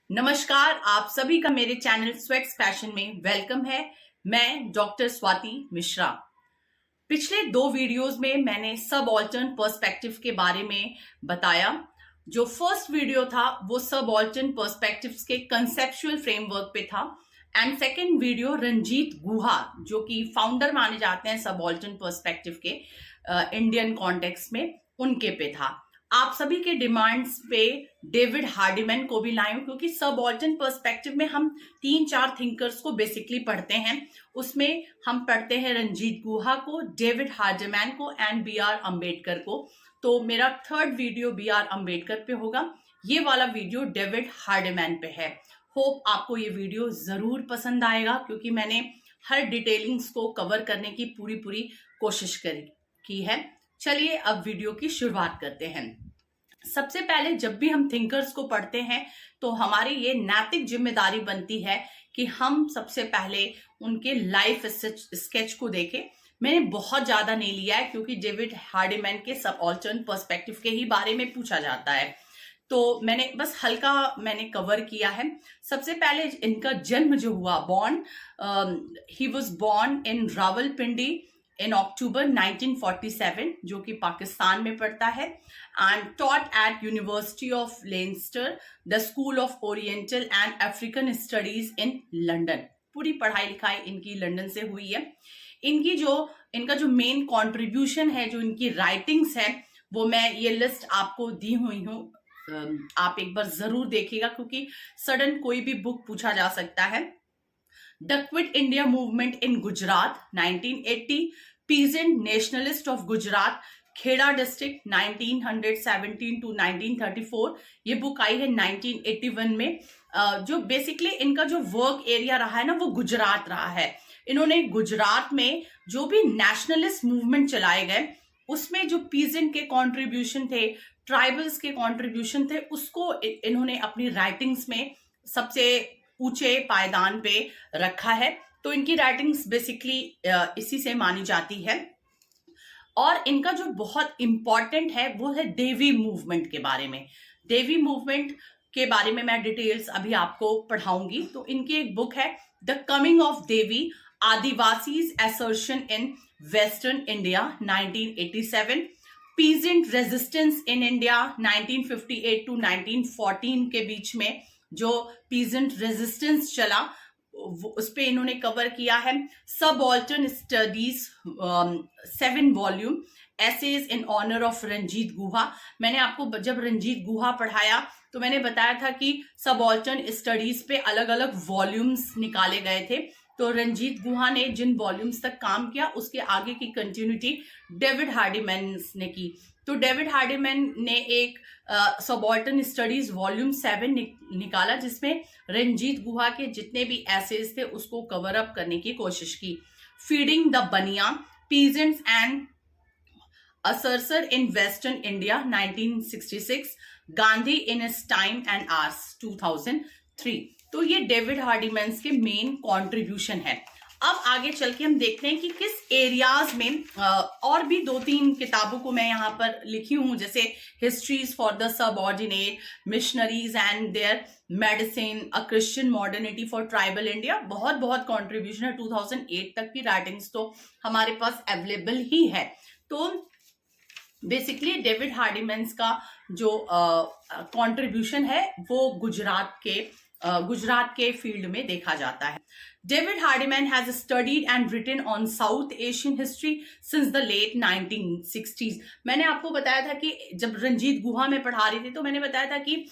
नमस्कार, आप सभी का मेरे चैनल स्वेट्स फैशन में वेलकम है। मैं डॉक्टर स्वाति मिश्रा। पिछले 2 वीडियोस में मैंने सबऑल्टर्न पर्सपेक्टिव के बारे में बताया। जो फर्स्ट वीडियो था वो सबऑल्टर्न पर्सपेक्टिव्स के कंसेप्चुअल फ्रेमवर्क पे था एंड सेकंड वीडियो रंजीत गुहा जो कि फाउंडर माने जाते हैं सबऑल्टर्न पर्सपेक्टिव के इंडियन कॉन्टेक्स्ट में, उनके पे था। आप सभी के डिमांड्स पे डेविड हार्डिमैन को भी लाए क्योंकि सबऑल्टर्न पर्सपेक्टिव में हम 3-4 थिंकर्स को बेसिकली पढ़ते हैं। उसमें हम पढ़ते हैं रंजीत गुहा को, डेविड हार्डिमैन को एंड बी.आर. अम्बेडकर को। तो मेरा थर्ड वीडियो बी.आर. अम्बेडकर पे होगा, ये वाला वीडियो डेविड हार्डिमैन पे है। होप आपको ये वीडियो जरूर पसंद आएगा क्योंकि मैंने हर डिटेलिंग्स को कवर करने की पूरी कोशिश की है। चलिए अब वीडियो की शुरुआत करते हैं। सबसे पहले जब भी हम थिंकर्स को पढ़ते हैं तो हमारी ये नैतिक जिम्मेदारी बनती है कि हम सबसे पहले उनके लाइफ स्केच को देखें। मैंने बहुत ज्यादा नहीं लिया है क्योंकि डेविड हार्डिमैन के सबऑल्टर्न पर्सपेक्टिव के ही बारे में पूछा जाता है, तो मैंने बस हल्का कवर किया है। सबसे पहले इनका जन्म जो हुआ, he was born in Rawalpindi in October 1947, जो कि पाकिस्तान में पड़ता है, and taught at University of Leicester, the School of Oriental and African Studies in London. पूरी पढ़ाई लिखाई इनकी लंदन से हुई है। इनका जो मेन कंट्रीब्यूशन है, जो इनकी राइटिंग्स है, वो मैं ये लिस्ट आपको दी हुई हूँ, आप एक बार जरूर देखिएगा क्योंकि सडन कोई भी बुक पूछा जा सकता है। The quit India movement in Gujarat 1980, peasant nationalist of Gujarat, Kheda district 1917 to 1934। ये बुक आई है 1981 में। जो बेसिकली इनका जो वर्क एरिया रहा है ना, वो गुजरात रहा है। इन्होंने गुजरात में जो भी नेशनलिस्ट मूवमेंट चलाए गए उसमें जो पीजेंट के कंट्रीब्यूशन थे, ट्राइबल्स के कंट्रीब्यूशन थे, उसको इन्होंने अपनी राइटिंग्स में सबसे ऊंचे पायदान पे रखा है। तो इनकी राइटिंग्स बेसिकली इसी से मानी जाती है। और इनका जो बहुत इंपॉर्टेंट है वो है देवी मूवमेंट के बारे में। देवी मूवमेंट के बारे में मैं डिटेल्स अभी आपको पढ़ाऊंगी। तो इनकी एक बुक है the coming of Devi, Adivasis assertion in western India 1987, peasant resistance in India 1958 to 1914 के बीच में जो पीजेंट रेजिस्टेंस चला उस पे इन्होंने कवर किया है। Subaltern Studies 7 volume, essays in honour of Ranajit Guha. मैंने आपको जब रंजीत गुहा पढ़ाया तो मैंने बताया था कि सबऑल्टर्न स्टडीज पे अलग अलग वॉल्यूम्स निकाले गए थे। तो रंजीत गुहा ने जिन वॉल्यूम्स तक काम किया उसके आगे की कंटिन्यूटी डेविड हार्डिमैन ने की। तो डेविड हार्डिमैन ने एक सबऑल्टर्न स्टडीज वॉल्यूम 7 निकाला जिसमें रंजीत गुहा के जितने भी एसेज थे उसको कवर अप करने की कोशिश की। Feeding the Bania, peasants and usurers in western India 1966, Gandhi in his time and ours 2003। तो ये डेविड हार्डिमैन के मेन कंट्रीब्यूशन है। अब आगे चल के हम देखते हैं कि किस एरियाज में और भी 2-3 किताबों को मैं यहाँ पर लिखी हूँ, जैसे histories for the subordinate, missionaries and their medicine, a Christian modernity for tribal India. बहुत कंट्रीब्यूशन है। 2008 तक की राइटिंग्स तो हमारे पास अवेलेबल ही है। तो बेसिकली डेविड हार्डिमैन का जो कंट्रीब्यूशन है वो गुजरात के फील्ड में देखा जाता है। David Hardiman has studied and written on South Asian history since the late 1960s। मैंने आपको बताया था कि जब रंजीत गुहा में पढ़ा रही थी तो मैंने बताया था कि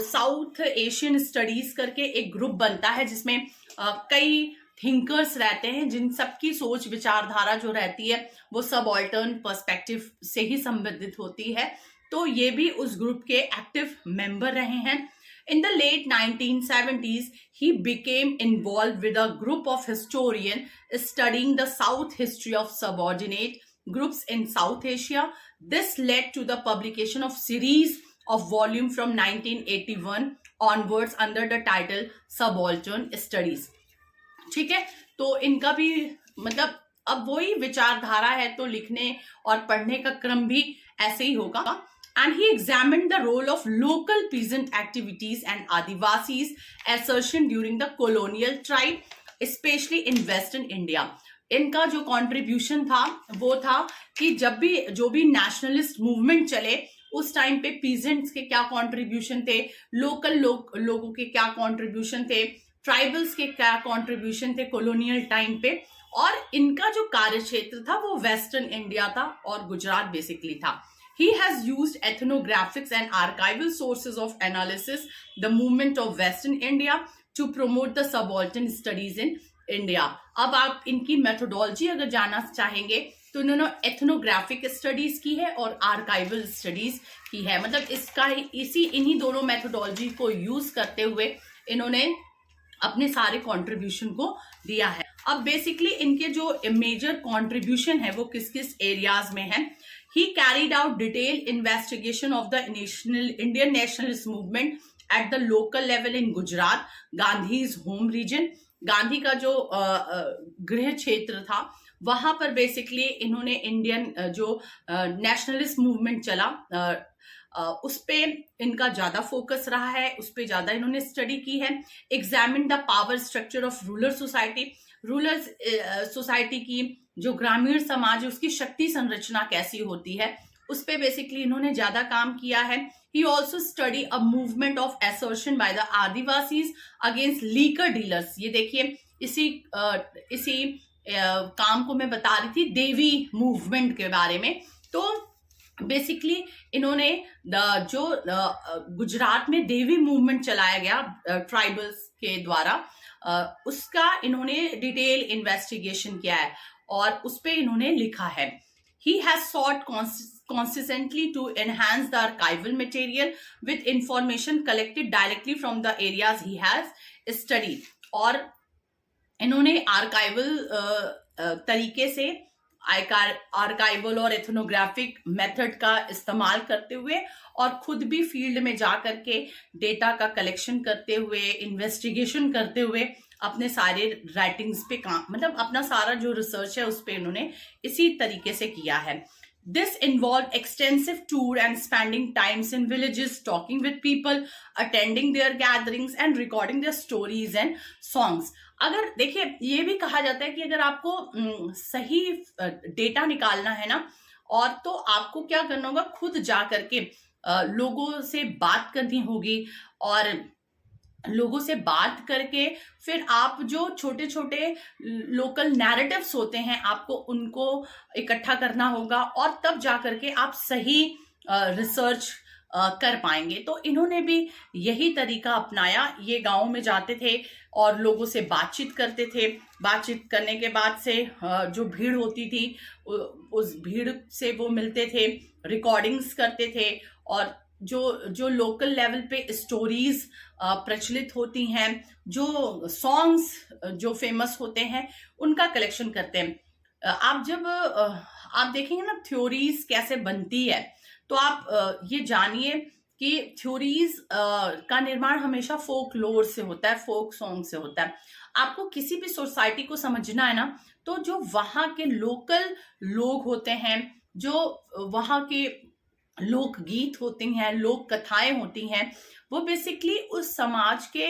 साउथ एशियन स्टडीज करके एक ग्रुप बनता है जिसमें कई थिंकर्स रहते हैं जिन सबकी सोच विचारधारा जो रहती है वो सबऑल्टर्न पर्सपेक्टिव से ही संबंधित होती है। तो ये भी उस ग्रुप के एक्टिव मेंबर रहे हैं। In the late 1970s, he became involved with a group of historians studying the South history of subordinate groups in South Asia. This led to the publication of series of volume from 1981 onwards under the title Subaltern Studies. ठीक है, तो इनका भी मतलब अब वही विचारधारा है तो लिखने और पढ़ने का क्रम भी ऐसे ही होगा। and he examined the role of local peasant activities and Adivasis assertion during the colonial tribe, especially in Western India. इनका जो कंट्रीब्यूशन था वो था कि जब भी जो भी नेशनलिस्ट मूवमेंट चले उस टाइम पे पीजेंट्स के क्या कंट्रीब्यूशन थे, लोकल लोगों के क्या कंट्रीब्यूशन थे, ट्राइबल्स के क्या कंट्रीब्यूशन थे कॉलोनियल टाइम पे, और इनका जो कार्य क्षेत्र था वो वेस्टर्न इंडिया था और गुजरात बेसिकली था. He has used ethnographics and archival sources of analysis the movement of Western India to promote the subaltern studies in India. अब आप इनकी मेथोडोलॉजी अगर जानना चाहेंगे तो इन्होंने एथनोग्राफिक स्टडीज की है और आर्काइवल स्टडीज की है. मतलब इसका इन्हीं दोनों मेथोडोलॉजी को यूज करते हुए इन्होंने अपने सारे कंट्रीब्यूशन को दिया है. अब बेसिकली इनके जो मेजर कंट्रीब्यूशन है वो किस किस एरियाज में है. He carried out detailed investigation of the Indian nationalist movement at the local level in Gujarat, Gandhi's home region. Gandhi का जो गृह क्षेत्र था वहां पर बेसिकली इन्होंने इंडियन जो नेशनलिस्ट मूवमेंट चला उस पे इनका ज्यादा फोकस रहा है, उस पे ज्यादा इन्होंने स्टडी की है. Examine the power structure of rural society की जो ग्रामीण समाज है उसकी शक्ति संरचना कैसी होती है उस पे बेसिकली इन्होंने ज्यादा काम किया है. He also studied a movement of assertion by the Adivasis against liquor dealers. ये देखिए इसी काम को मैं बता रही थी देवी मूवमेंट के बारे में. तो बेसिकली इन्होंने जो गुजरात में देवी मूवमेंट चलाया गया ट्राइबल्स के द्वारा उसका इन्होंने डिटेल इन्वेस्टिगेशन किया है और उस पे इन्होंने लिखा है. He has sought consistently to enhance the archival material with information collected directly from the areas he has studied. और इन्होंने आर्काइवल तरीके से आर्काइवल और एथनोग्राफिक मेथड का इस्तेमाल करते हुए और खुद भी फील्ड में जा करके डेटा का कलेक्शन करते हुए इन्वेस्टिगेशन करते हुए अपने सारे राइटिंग्स पे काम मतलब अपना सारा जो रिसर्च है उस पे इन्होंने इसी तरीके से किया है. This involved extensive tour and spending times in villages, talking with people, attending their gatherings and recording their stories and songs. अगर देखिए ये भी कहा जाता है कि अगर आपको सही डेटा निकालना है ना और तो आपको क्या करना होगा, खुद जा करके लोगों से बात करनी होगी और लोगों से बात करके फिर आप जो छोटे छोटे लोकल नैरेटिव्स होते हैं आपको उनको इकट्ठा करना होगा और तब जा करके आप सही रिसर्च कर पाएंगे. तो इन्होंने भी यही तरीका अपनाया. ये गांव में जाते थे और लोगों से बातचीत करते थे. बातचीत करने के बाद से जो भीड़ होती थी उस भीड़ से वो मिलते थे, रिकॉर्डिंग्स करते थे और जो लोकल लेवल पे स्टोरीज प्रचलित होती हैं, जो सॉन्ग्स जो फेमस होते हैं उनका कलेक्शन करते हैं. आप जब आप देखेंगे ना थ्योरीज कैसे बनती है तो आप ये जानिए कि थ्योरीज का निर्माण हमेशा फोक लोर से होता है, फोक सॉन्ग से होता है. आपको किसी भी सोसाइटी को समझना है ना तो जो वहाँ के लोकल लोग होते हैं, जो वहाँ के लोक गीत होते हैं, लोक कथाएं होती हैं, वो बेसिकली उस समाज के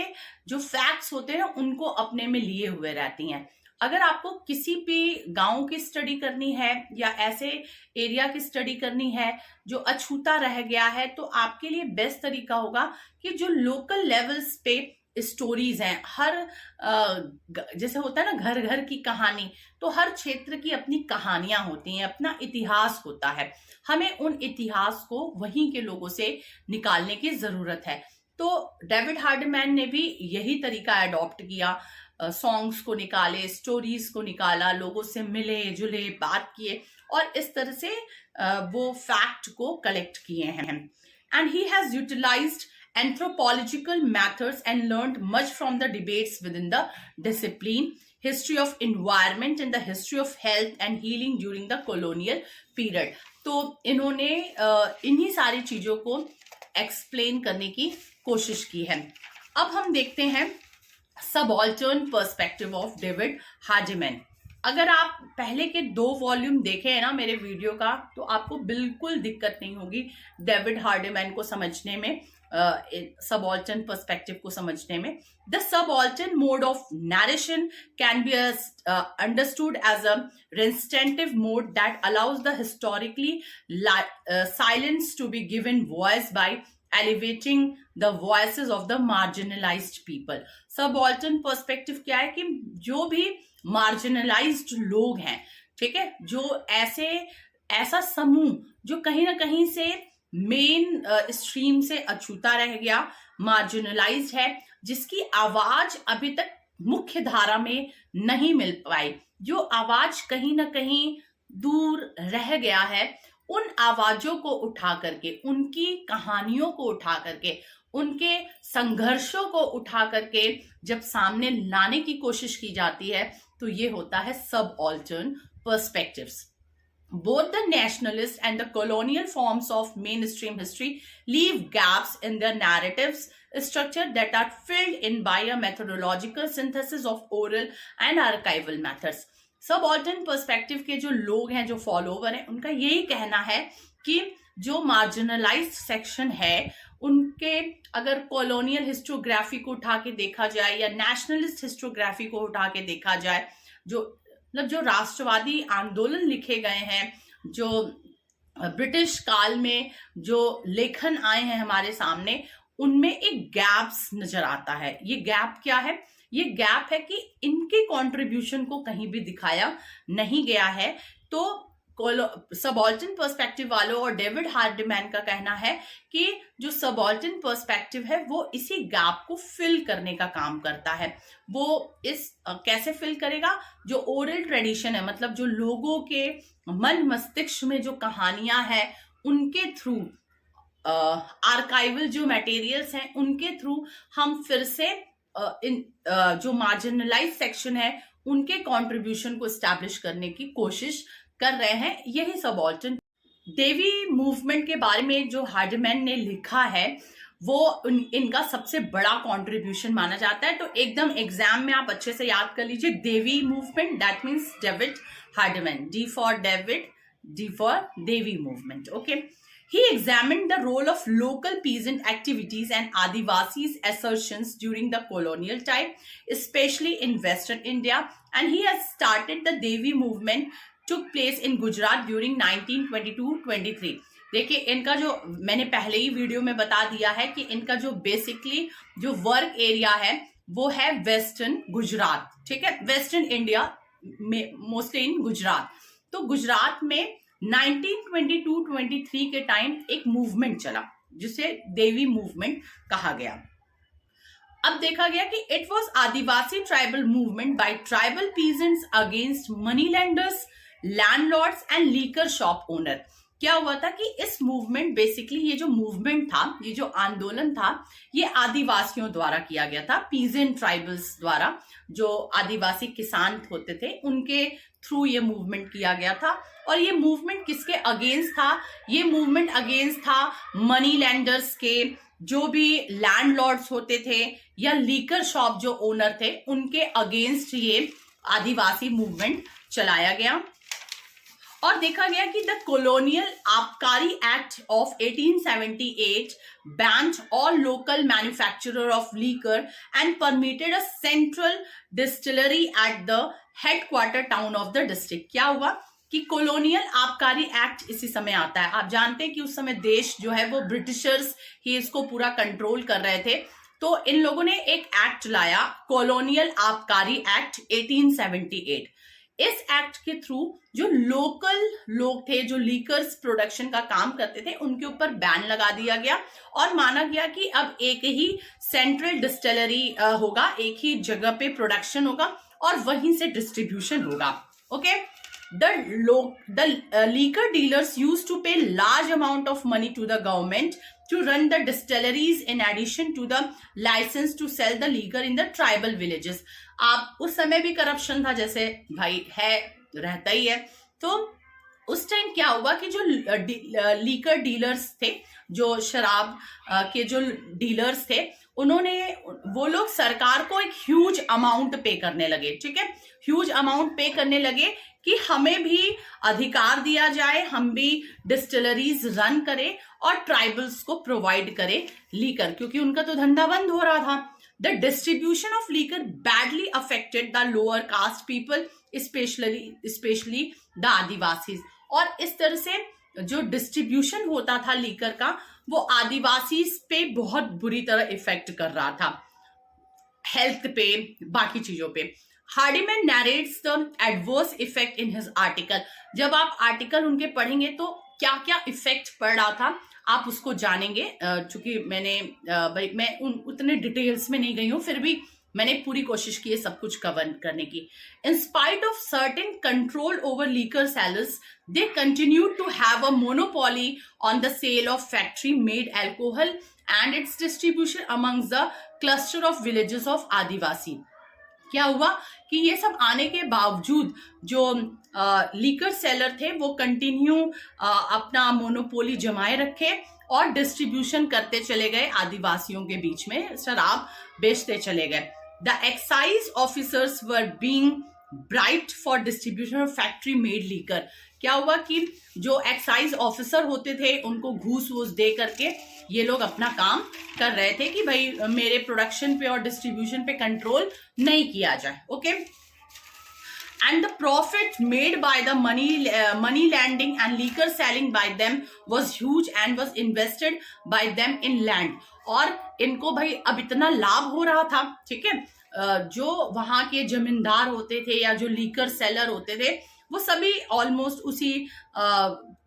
जो फैक्ट्स होते हैं उनको अपने में लिए हुए रहती हैं. अगर आपको किसी भी गांव की स्टडी करनी है या ऐसे एरिया की स्टडी करनी है जो अछूता रह गया है तो आपके लिए बेस्ट तरीका होगा कि जो लोकल लेवल्स पे स्टोरीज हैं, हर जैसे होता है ना घर घर की कहानी, तो हर क्षेत्र की अपनी कहानियां होती हैं, अपना इतिहास होता है. हमें उन इतिहास को वहीं के लोगों से निकालने की जरूरत है. तो डेविड हार्डमैन ने भी यही तरीका अडॉप्ट किया. सॉन्ग्स को निकाले, स्टोरीज को निकाला, लोगों से मिले जुले, बात किए और इस तरह से वो फैक्ट को कलेक्ट किए हैं. And he has utilized anthropological methods and learned much from the debates within the discipline, history of environment and the history of health and healing during the colonial period. तो इन्होंने इन्हीं सारी चीजों को explain करने की कोशिश की है. अब हम देखते हैं subaltern perspective of David Hardman. अगर आप पहले के 2 वॉल्यूम देखे हैं ना मेरे वीडियो का, तो आपको बिल्कुल दिक्कत नहीं होगी डेविड हार्डिमैन को समझने में, सबाल्टर्न पर्सपेक्टिव को समझने में. The subaltern mode of narration can be understood as a resistant mode that allows the historically silence to be given voice by elevating the voices of the marginalized people. Subaltern perspective क्या है कि जो भी marginalized लोग हैं, ठीक है, जो ऐसा समूह जो कहीं ना कहीं से मेन स्ट्रीम से अछूता रह गया, मार्जिनलाइज्ड है, जिसकी आवाज अभी तक मुख्य धारा में नहीं मिल पाई, जो आवाज कहीं ना कहीं दूर रह गया है, उन आवाजों को उठा करके, उनकी कहानियों को उठा करके, उनके संघर्षों को उठा करके जब सामने लाने की कोशिश की जाती है, तो ये होता है subaltern perspectives. Both the nationalist and the colonial forms of mainstream history leave gaps in their narratives structure that are filled in by a methodological synthesis of oral and archival methods. Subaltern perspective के जो लोग हैं, जो follower हैं, उनका यही कहना है कि जो मार्जिनलाइज्ड सेक्शन है, उनके अगर कॉलोनियल हिस्टोग्राफी को उठा के देखा जाए या नेशनलिस्ट हिस्टोग्राफी को उठा के देखा जाए, जो राष्ट्रवादी आंदोलन लिखे गए हैं, जो ब्रिटिश काल में जो लेखन आए हैं हमारे सामने, उनमें एक गैप्स नजर आता है. ये गैप क्या है? ये गैप है कि इनके कंट्रीब्यूशन को कहीं भी दिखाया नहीं गया है. तो सबाल्टर्न पर्सपेक्टिव वालों और डेविड हार्डिमैन का कहना है कि जो सबाल्टर्न पर्सपेक्टिव है वो इसी गैप को फिल करने का काम करता है. वो कैसे फिल करेगा? जो ओरल ट्रेडिशन है, मतलब जो लोगों के मन मस्तिष्क में जो कहानियां हैं, उनके थ्रू, आर्काइवल जो मटेरियल्स हैं, उनके थ्रू हम फिर से जो मार्जिनलाइज सेक्शन है, उनके कंट्रीब्यूशन को एस्टैब्लिश करने की कोशिश कर रहे हैं. यही सबाल्टर्न. देवी मूवमेंट के बारे में जो हार्डिमैन ने लिखा है, वो इनका सबसे बड़ा कंट्रीब्यूशन माना जाता है. तो एकदम एग्जाम में आप अच्छे से याद कर लीजिए, Devi movement, that means David Hardiman. D for David, D for Devi movement. Okay. He examined the role of local peasant activities and Adivasis' assertions during the colonial time, especially in Western India, and he has started the Devi movement took place in Gujarat during 1922-23. देखिए, इनका जो मैंने पहले ही video में बता दिया है कि इनका जो बेसिकली जो वर्क एरिया है वो है वेस्टर्न गुजरात, ठीक है, वेस्टर्न इंडिया में, मोस्टली इन गुजरात. तो गुजरात में 1922-23 के टाइम एक मूवमेंट चला जिसे देवी मूवमेंट कहा गया. अब देखा गया कि it was Adivasi tribal movement by tribal peasants against money landers, landlords and liquor shop owner. क्या हुआ था कि इस मूवमेंट, बेसिकली ये जो मूवमेंट था, ये जो आंदोलन था, ये आदिवासियों द्वारा किया गया था, पीजेंट ट्राइबल्स द्वारा, जो आदिवासी किसान होते थे, उनके थ्रू ये मूवमेंट किया गया था. और ये मूवमेंट किसके अगेंस्ट था? ये मूवमेंट अगेंस्ट था मनी लैंडर्स के, जो भी लैंडलॉर्ड्स होते थे या लीकर शॉप जो ओनर थे, उनके अगेंस्ट ये आदिवासी मूवमेंट चलाया गया. और देखा गया कि द कॉलोनियल आबकारी act of 1878 banned all local manufacturer of liquor and permitted a central distillery at the headquarter town of the district. क्या हुआ कि कॉलोनियल आबकारी एक्ट इसी समय आता है. आप जानते हैं कि उस समय देश जो है वो ब्रिटिशर्स ही इसको पूरा कंट्रोल कर रहे थे. तो इन लोगों ने एक एक्ट लाया, कॉलोनियल आबकारी एक्ट 1878. इस एक्ट के थ्रू जो लोकल लोग थे, जो लीकर्स प्रोडक्शन का काम करते थे, उनके ऊपर बैन लगा दिया गया और माना गया कि अब एक ही सेंट्रल डिस्टिलरी होगा, एक ही जगह पे प्रोडक्शन होगा और वहीं से डिस्ट्रीब्यूशन होगा. Okay. The liquor dealers used to pay large amount of money to the government to run the distilleries in addition to the license to sell the liquor in the tribal villages. आप उस समय भी corruption था, जैसे भाई है, रहता ही है. तो उस टाइम क्या हुआ कि जो लीकर डीलर्स थे, जो शराब के जो डीलर्स थे, वो लोग सरकार को एक ह्यूज अमाउंट पे करने लगे। ठीक है, ह्यूज अमाउंट पे करने लगे कि हमें भी अधिकार दिया जाए, हम भी डिस्टिलरीज रन करें और ट्राइबल्स को प्रोवाइड करें लीकर, क्योंकि उनका तो धंधा बंद हो रहा था। The distribution of liquor badly affected the lower caste people, specially the adivasi. और इस तरह से जो डिस्ट्रीब्यूशन होता था लीकर का, वो आदिवासी पे बहुत बुरी तरह इफेक्ट कर रहा था, हेल्थ पे, बाकी चीजों पे। Hardiman narrates the adverse effect in his article. जब आप आर्टिकल उनके पढ़ेंगे तो क्या क्या इफेक्ट पड़ रहा था आप उसको जानेंगे। चूंकि मैं उतने डिटेल्स में नहीं गई हूं, फिर भी मैंने पूरी कोशिश की है सब कुछ कवर करने की। In spite of certain control over liquor sellers, they continue to have a monopoly on the sale of factory made alcohol and its distribution amongst the cluster of villages of adivasi. क्या हुआ कि ये सब आने के बावजूद जो लीकर सेलर थे वो कंटिन्यू अपना मोनोपोली जमाए रखे और डिस्ट्रीब्यूशन करते चले गए, आदिवासियों के बीच में शराब बेचते चले गए। The excise officers were being bribed for distribution of factory made liquor. क्या हुआ कि जो एक्साइज ऑफिसर होते थे उनको घूस वूस दे करके ये लोग अपना काम कर रहे थे कि भाई मेरे प्रोडक्शन पे और डिस्ट्रीब्यूशन पे कंट्रोल नहीं किया जाए। Okay, and the profit made by the money lending and liquor selling by them was huge and was invested by them in land. और इनको भाई अब इतना लाभ हो रहा था, ठीक है, जो वहां के जमींदार होते थे या जो लीकर सेलर होते थे वो सभी ऑलमोस्ट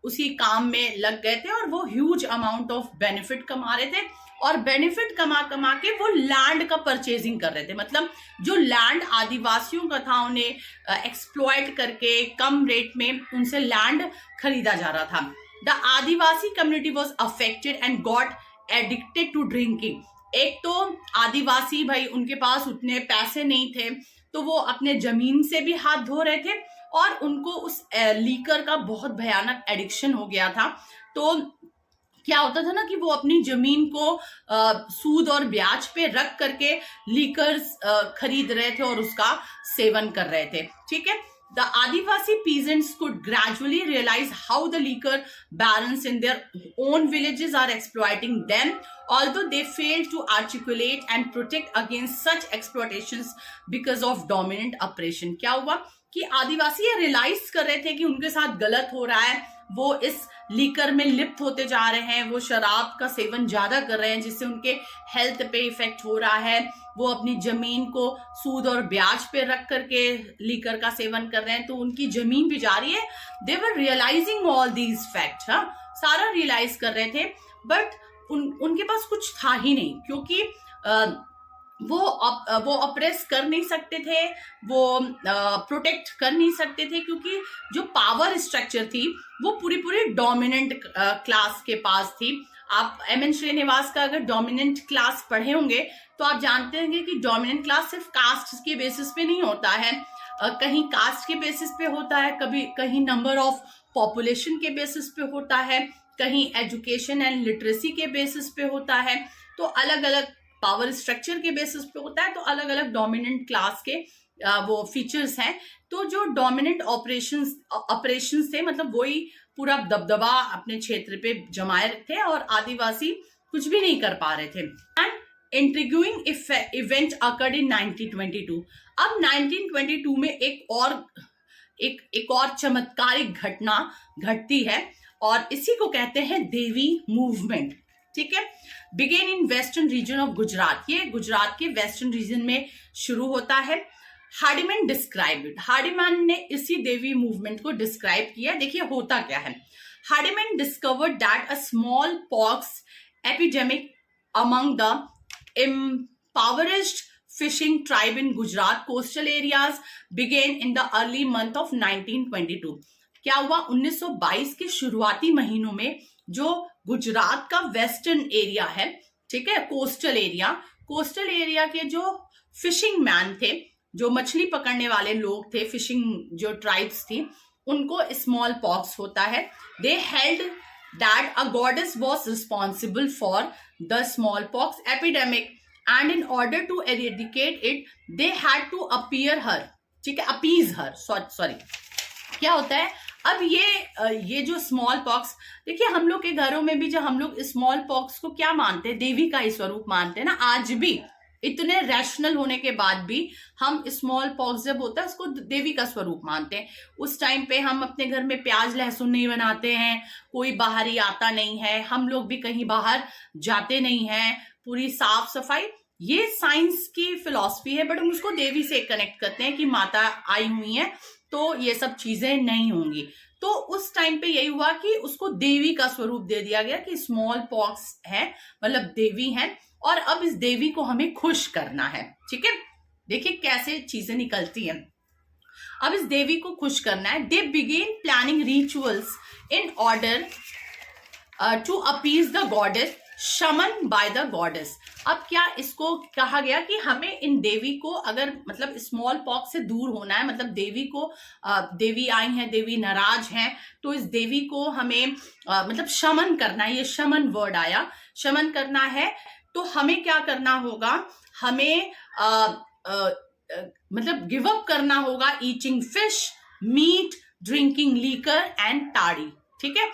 उसी काम में लग गए थे और वो ह्यूज अमाउंट ऑफ बेनिफिट कमा रहे थे। और बेनिफिट कमा कमा के वो लैंड का परचेजिंग कर रहे थे, मतलब जो लैंड आदिवासियों का था उन्हें एक्सप्लॉइट करके कम रेट में उनसे लैंड खरीदा जा रहा था। The Adivasi community was affected and got addicted to drinking. एक तो आदिवासी भाई उनके पास उतने पैसे नहीं थे तो वो अपने जमीन से भी हाथ धो रहे थे और उनको उस लीकर का बहुत भयानक एडिक्शन हो गया था। तो क्या होता था ना कि वो अपनी जमीन को सूद और ब्याज पे रख करके लीकर खरीद रहे थे और उसका सेवन कर रहे थे। ठीक है, the Adivasi peasants could gradually realize how the liquor barons in their own villages are exploiting them, although they failed to articulate and protect against such exploitations because of dominant oppression। क्या हुआ कि आदिवासी ये realise कर रहे थे कि उनके साथ गलत हो रहा है, वो इस लीकर में लिप्त होते जा रहे हैं, वो शराब का सेवन ज्यादा कर रहे हैं जिससे उनके हेल्थ पे इफेक्ट हो रहा है, वो अपनी जमीन को सूद और ब्याज पे रख करके लीकर का सेवन कर रहे हैं तो उनकी जमीन भी जा रही है। दे वर रियलाइजिंग ऑल दीज फैक्ट्स, हाँ सारा रियलाइज कर रहे थे, बट उनके पास कुछ था ही नहीं, क्योंकि वो ऑपरेस कर नहीं सकते थे, वो प्रोटेक्ट कर नहीं सकते थे, क्योंकि जो पावर स्ट्रक्चर थी वो पूरी डोमिनेंट क्लास के पास थी। आप एम.एन. श्रीनिवास का अगर डोमिनेंट क्लास पढ़े होंगे तो आप जानते होंगे कि डोमिनेंट क्लास सिर्फ कास्ट के बेसिस पे नहीं होता है, कहीं कास्ट के बेसिस पे होता है, कहीं नंबर ऑफ पॉपुलेशन के बेसिस पे होता है, कहीं एजुकेशन एंड लिटरेसी के बेसिस पे होता है, तो अलग अलग पावर स्ट्रक्चर के बेसिस पे होता है, तो अलग अलग डोमिनेंट क्लास के वो फीचर्स हैं। तो जो डोमिनेंट ऑपरेशंस थे, मतलब वही पूरा दबदबा अपने क्षेत्र पे जमाए थे और आदिवासी कुछ भी नहीं कर पा रहे थे। And intriguing event occurred in 1922। अब 1922 में एक और चमत्कारिक घटना घटती है और इसी को कहते हैं देवी मूवमेंट। ठीक है, began in western region of Gujarat. ये गुजरात के वेस्टर्न रीजन में शुरू होता है। हार्डीमैन डिस्क्राइब इट। हार्डीमैन ने इसी देवी मूवमेंट को डिस्क्राइब किया। देखिए होता क्या है। Hardiman discovered that a smallpox epidemic among the impoverished fishing tribe in Gujarat coastal areas began in the early month of 1922। क्या हुआ, 1922 के शुरुआती महीनों में जो गुजरात का वेस्टर्न एरिया है, ठीक है, कोस्टल एरिया के जो फिशिंग मैन थे, जो मछली पकड़ने वाले लोग थे, फिशिंग जो ट्राइब्स थी, उनको स्मॉल पॉक्स होता है। They held that a goddess was responsible for the smallpox epidemic and in order to eradicate it they had to appear her, ठीक है, अपीज हर, सॉरी क्या होता है। अब ये जो स्मॉल पॉक्स, देखिए हम लोग के घरों में भी जब हम लोग स्मॉल पॉक्स को क्या मानते हैं, देवी का ही स्वरूप मानते हैं ना। आज भी इतने रैशनल होने के बाद भी हम स्मॉल पॉक्स जब होता है उसको देवी का स्वरूप मानते हैं। उस टाइम पे हम अपने घर में प्याज लहसुन नहीं बनाते हैं, कोई बाहरी आता नहीं है, हम लोग भी कहीं बाहर जाते नहीं हैं, पूरी साफ सफाई, ये साइंस की फिलॉसफी है, बट हम उसको देवी से कनेक्ट करते हैं कि माता आई हुई है तो ये सब चीजें नहीं होंगी। तो उस टाइम पे यही हुआ कि उसको देवी का स्वरूप दे दिया गया कि स्मॉल पॉक्स है, मतलब देवी है, और अब इस देवी को हमें खुश करना है, ठीक है। देखिए कैसे चीजें निकलती हैं। अब इस देवी को खुश करना है। They begin planning rituals in order to appease the goddess shaman by the goddess. अब क्या इसको कहा गया कि हमें इन देवी को अगर मतलब स्मॉल पॉक्स से दूर होना है, मतलब देवी को देवी आई हैं, देवी नाराज हैं, तो इस देवी को हमें मतलब शमन करना है। ये शमन वर्ड आया, शमन करना है। तो हमें क्या करना होगा, हमें मतलब गिव अप करना होगा eating fish, meat, drinking liquor and toddy, ठीक है।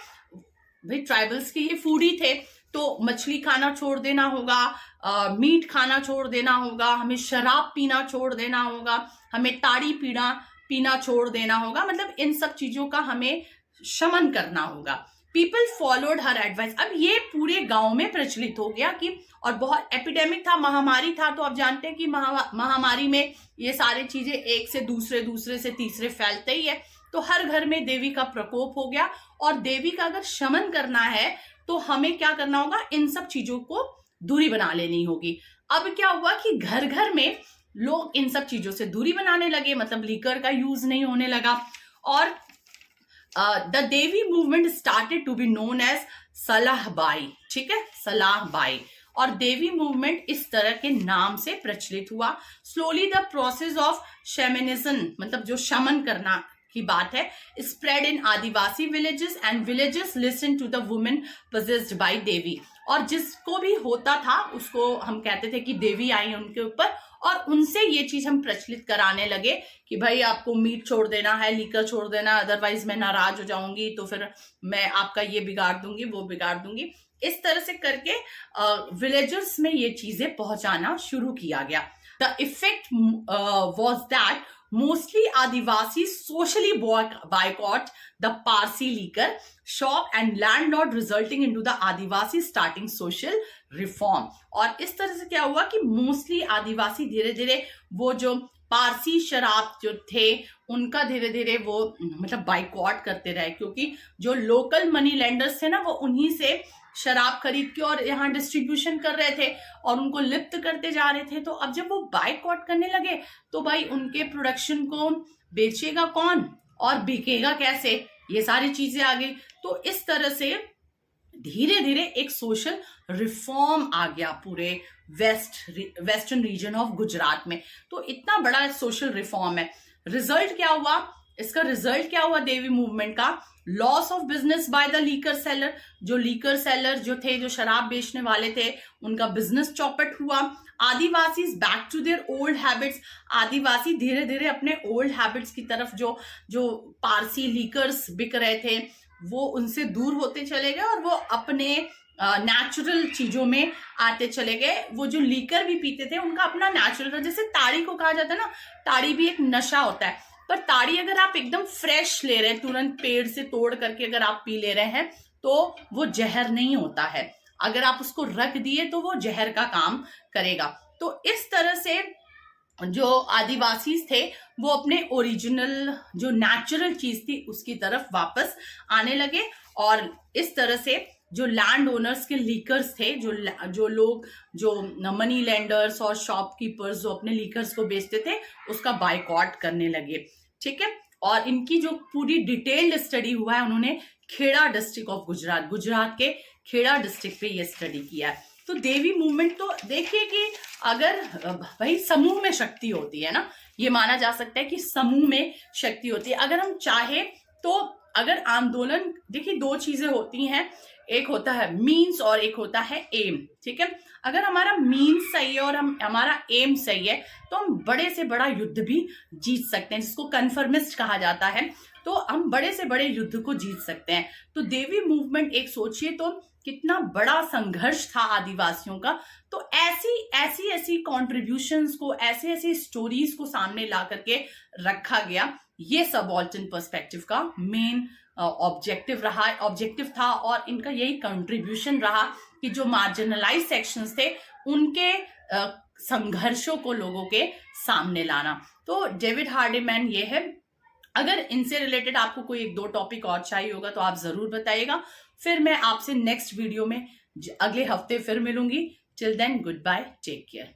भाई ट्राइबल्स के ये फूडी थे, तो मछली खाना छोड़ देना होगा, मीट खाना छोड़ देना होगा, हमें शराब पीना छोड़ देना होगा, हमें ताड़ी पीना छोड़ देना होगा, मतलब इन सब चीजों का हमें शमन करना होगा। पीपल फॉलोड हर एडवाइस। अब ये पूरे गांव में प्रचलित हो गया कि, और बहुत एपिडेमिक था, महामारी था, तो आप जानते हैं कि महामारी में ये सारी चीजें एक से दूसरे, दूसरे से तीसरे फैलते ही है। तो हर घर में देवी का प्रकोप हो गया, और देवी का अगर शमन करना है तो हमें क्या करना होगा, इन सब चीजों को दूरी बना लेनी होगी। अब क्या हुआ कि घर घर में लोग इन सब चीजों से दूरी बनाने लगे, मतलब लीकर का यूज नहीं होने लगा, और the Devi movement started to be known as Salabai, ठीक है, सलाहबाई। और देवी मूवमेंट इस तरह के नाम से प्रचलित हुआ। Slowly the process of shamanism, मतलब जो शमन करना की बात है, spread in adivasi villages and villages listen to the women possessed by Devi. और जिसको भी होता था उसको हम कहते थे कि देवी आई उनके ऊपर, और उनसे ये चीज हम प्रचलित कराने लगे कि भाई आपको मीट छोड़ देना है, लीकर छोड़ देना, अदरवाइज मैं नाराज हो जाऊंगी, तो फिर मैं आपका ये बिगाड़ दूंगी, वो बिगाड़ दूंगी। इस तरह से करके विलेजर्स में ये चीजें पहुंचाना शुरू किया गया। The effect was that mostly Adivasis socially boycott the Parsi liquor shop and landlord, resulting into the Adivasi starting social reform। और इस तरह से क्या हुआ कि मोस्टली आदिवासी धीरे धीरे वो जो पारसी शराब जो थे उनका धीरे धीरे वो मतलब बाइकॉट करते रहे, क्योंकि जो लोकल मनी लेंडर्स थे ना वो उन्हीं से शराब खरीद के और यहाँ डिस्ट्रीब्यूशन कर रहे थे और उनको लिप्त करते जा रहे थे। तो अब जब वो बाइकआउट करने लगे तो भाई उनके प्रोडक्शन को बेचेगा कौन और बिकेगा कैसे, ये सारी चीजें आ गई। तो इस तरह से धीरे धीरे एक सोशल रिफॉर्म आ गया पूरे वेस्टर्न रीजन ऑफ गुजरात में। तो इतना बड़ा सोशल रिफॉर्म है। रिजल्ट क्या हुआ, इसका रिजल्ट क्या हुआ देवी मूवमेंट का, loss of business by the liquor seller. जो लीकर सेलर जो थे, जो शराब बेचने वाले थे, उनका बिजनेस चौपट हुआ। Adivasi back to their old habits. Adivasi धीरे धीरे अपने ओल्ड हैबिट्स की तरफ, जो पारसी लीकर्स बिक रहे थे वो उनसे दूर होते चले गए और वो अपने नेचुरल चीजों में आते चले गए। वो जो लीकर भी पीते थे उनका अपना नेचुरल था। जैसे ताड़ी को कहा जाता है ना, ताड़ी भी एक नशा होता है, पर ताड़ी अगर आप एकदम फ्रेश ले रहे हैं, तुरंत पेड़ से तोड़ करके अगर आप पी ले रहे हैं तो वो जहर नहीं होता है। अगर आप उसको रख दिए तो वो जहर का काम करेगा। तो इस तरह से जो आदिवासी थे वो अपने ओरिजिनल जो नेचुरल चीज थी उसकी तरफ वापस आने लगे। और इस तरह से जो लैंड ओनर्स के लीकर्स थे, जो लोग जो मनी लेंडर्स और शॉपकीपर्स जो अपने लीकर्स को बेचते थे उसका बाइकॉट करने लगे, ठीक है। और इनकी जो पूरी डिटेल्ड स्टडी हुआ है, उन्होंने खेड़ा डिस्ट्रिक्ट ऑफ गुजरात के खेड़ा डिस्ट्रिक्ट पे ये स्टडी किया है। तो देवी मूवमेंट तो देखिए कि अगर भाई समूह में शक्ति होती है ना, ये माना जा सकता है कि समूह में शक्ति होती है। अगर हम चाहे तो अगर आंदोलन, देखिए दो चीजें होती हैं, एक होता है मीन्स और एक होता है एम, ठीक है। अगर हमारा मीन्स सही है और हमारा एम सही है तो हम बड़े से बड़ा युद्ध भी जीत सकते हैं, जिसको कन्फर्मिस्ट कहा जाता है। तो हम बड़े से बड़े युद्ध को जीत सकते हैं। तो देवी मूवमेंट एक सोचिए तो कितना बड़ा संघर्ष था आदिवासियों का। तो ऐसी कंट्रीब्यूशंस को, ऐसी स्टोरीज को सामने ला करके रखा गया। ये सबाल्टर्न पर्सपेक्टिव का मेन ऑब्जेक्टिव था और इनका यही कंट्रीब्यूशन रहा कि जो मार्जिनलाइज सेक्शंस थे उनके संघर्षों को लोगों के सामने लाना। तो डेविड हार्डिमैन ये है। अगर इनसे रिलेटेड आपको कोई एक दो टॉपिक और चाहिए होगा तो आप जरूर बताइएगा। फिर मैं आपसे नेक्स्ट वीडियो में अगले हफ्ते फिर मिलूंगी। Till then good bye, take care.